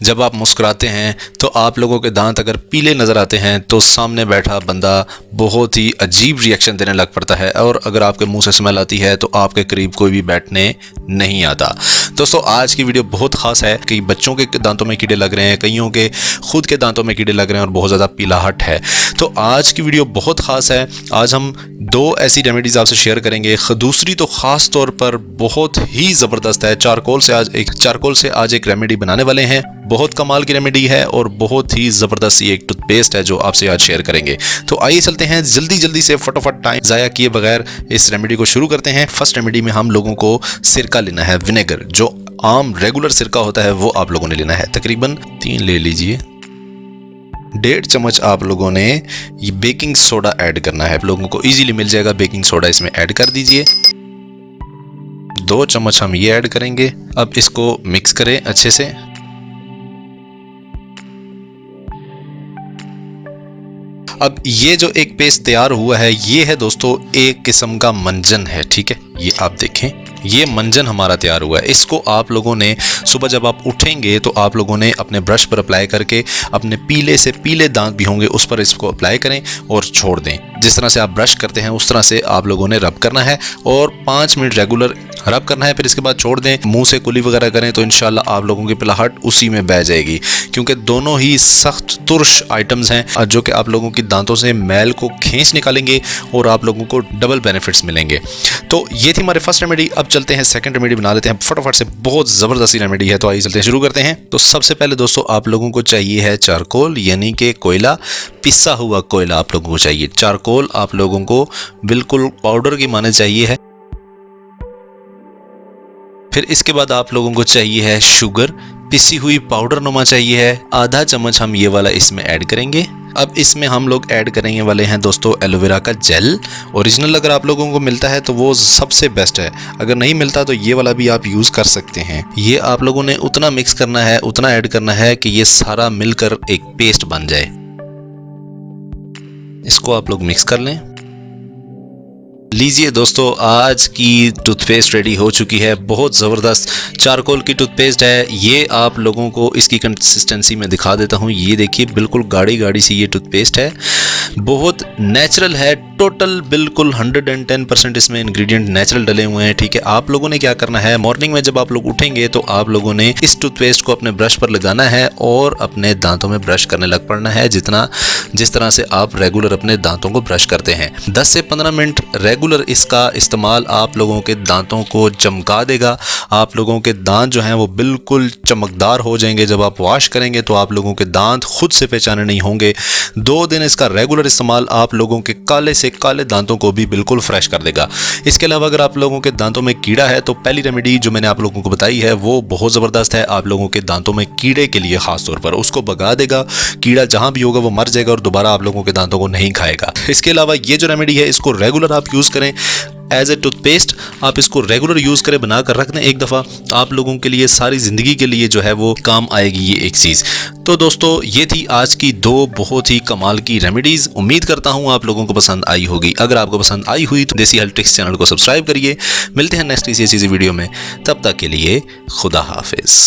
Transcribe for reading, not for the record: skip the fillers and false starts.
जब आप मुस्कुराते हैं तो आप लोगों के दांत अगर पीले नज़र आते हैं तो सामने बैठा बंदा बहुत ही अजीब रिएक्शन देने लग पड़ता है, और अगर आपके मुंह से स्मेल आती है तो आपके करीब कोई भी बैठने नहीं आता। दोस्तों आज की वीडियो बहुत ख़ास है। कई बच्चों के दांतों में कीड़े लग रहे हैं, कईयों के खुद के दांतों में कीड़े लग रहे हैं और बहुत ज़्यादा पीलाहट है। तो आज की वीडियो बहुत ख़ास है। आज हम 2 ऐसी रेमेडीज़ आपसे शेयर करेंगे। दूसरी तो ख़ास तौर पर बहुत ही ज़बरदस्त है। चारकोल से आज एक रेमेडी बनाने वाले हैं। बहुत कमाल की रेमेडी है और बहुत ही ज़बरदस्त एक टूथपेस्ट है जो आपसे आज शेयर करेंगे। तो आइए चलते हैं जल्दी से फटाफट टाइम ज़ाया किए बगैर इस रेमेडी को शुरू करते हैं। फर्स्ट रेमेडी में हम लोगों को सिरका लेना है, विनेगर। जो आम रेगुलर सिरका होता है वो आप लोगों ने लेना है, तकरीबन 3 ले लीजिए। 1.5 चम्मच आप लोगों ने ये बेकिंग सोडा ऐड करना है। आप लोगों को इजीली मिल जाएगा बेकिंग सोडा, इसमें ऐड कर दीजिए। 2 चम्मच हम ये ऐड करेंगे। अब इसको मिक्स करें अच्छे से। अब ये जो एक पेस्ट तैयार हुआ है ये है दोस्तों एक किस्म का मंजन है, ठीक है। ये आप देखें, ये मंजन हमारा तैयार हुआ है। इसको आप लोगों ने सुबह जब आप उठेंगे तो आप लोगों ने अपने ब्रश पर अप्लाई करके अपने पीले से पीले दांत भी होंगे उस पर इसको अप्लाई करें और छोड़ दें। जिस तरह से आप ब्रश करते हैं उस तरह से आप लोगों ने रब करना है और 5 मिनट रेगुलर रब करना है। फिर इसके बाद छोड़ दें। मुंह से कुली वगैरह करें तो इंशाल्लाह आप लोगों की पिलाहट उसी में बह जाएगी, क्योंकि दोनों ही सख्त तुर्श आइटम्स हैं जो कि आप लोगों की दांतों से मैल को खींच निकालेंगे और आप लोगों को डबल बेनिफिट्स मिलेंगे। तो ये थी हमारे फर्स्ट रेमेडी। अब चलते हैं सेकंड रेमेडी बना लेते हैं फटाफट से। बहुत ज़बरदस्त रेमेडी है, तो आइए चलते हैं, शुरू करते हैं। तो सबसे पहले दोस्तों आप लोगों को चाहिए है चारकोल, यानी कि कोयला, पिसा हुआ कोयला आप लोगों को चाहिए। चारकोल आप लोगों को बिल्कुल पाउडर की माने चाहिए है। फिर इसके बाद आप लोगों को चाहिए है शुगर, पिसी हुई पाउडर नुमा चाहिए है। आधा चम्मच हम ये वाला इसमें ऐड करेंगे। अब इसमें हम लोग ऐड करने वाले हैं दोस्तों एलोवेरा का जेल। ओरिजिनल अगर आप लोगों को मिलता है तो वो सबसे बेस्ट है, अगर नहीं मिलता तो ये वाला भी आप यूज़ कर सकते हैं। ये आप लोगों ने उतना मिक्स करना है, उतना ऐड करना है कि ये सारा मिलकर एक पेस्ट बन जाए। इसको आप लोग मिक्स कर लें। लीजिए दोस्तों, आज की टूथपेस्ट रेडी हो चुकी है। बहुत ज़बरदस्त चारकोल की टूथपेस्ट है। ये आप लोगों को इसकी कंसिस्टेंसी में दिखा देता हूँ। ये देखिए बिल्कुल गाढ़ी सी ये टूथपेस्ट है, बहुत नेचुरल है। टोटल बिल्कुल 110% इसमें इंग्रेडिएंट नेचुरल डले हुए हैं, ठीक है। आप लोगों ने क्या करना है, मॉर्निंग में जब आप लोग उठेंगे तो आप लोगों ने इस टूथपेस्ट को अपने ब्रश पर लगाना है और अपने दांतों में ब्रश करने लग पड़ना है, जिस तरह से आप रेगुलर अपने दांतों को ब्रश करते हैं। 10 से 15 मिनट रेगुलर इसका इस्तेमाल आप लोगों के दांतों को चमका देगा। आप लोगों के दांत जो हैं वो बिल्कुल चमकदार हो जाएंगे। जब आप वॉश करेंगे तो आप लोगों के दांत खुद से पहचाने नहीं होंगे। 2 दिन इसका रेगुलर इस्तेमाल आप लोगों के काले से काले दांतों को भी बिल्कुल फ्रेश कर देगा। इसके अलावा अगर आप लोगों के दांतों में कीड़ा है तो पहली रेमेडी जो मैंने आप लोगों को बताई है वो बहुत ज़बरदस्त है। आप लोगों के दांतों में कीड़े के लिए खास तौर पर उसको भगा देगा। कीड़ा जहां भी होगा वो मर जाएगा और दोबारा आप लोगों के दांतों को नहीं खाएगा। इसके अलावा ये जो रेमेडी है इसको रेगुलर आप यूज़ करें एज ए टूथपेस्ट। आप इसको रेगुलर यूज़ करें, बना कर रख दें एक दफ़ा, आप लोगों के लिए सारी ज़िंदगी के लिए जो है वो काम आएगी ये एक चीज़। तो दोस्तों ये थी आज की 2 बहुत ही कमाल की रेमेडीज़। उम्मीद करता हूँ आप लोगों को पसंद आई होगी। अगर आपको पसंद आई हुई तो देसी हेल्थ ट्रिक्स चैनल को सब्सक्राइब करिए। मिलते हैं नेक्स्ट किसी वीडियो में, तब तक के लिए खुदा हाफिज़।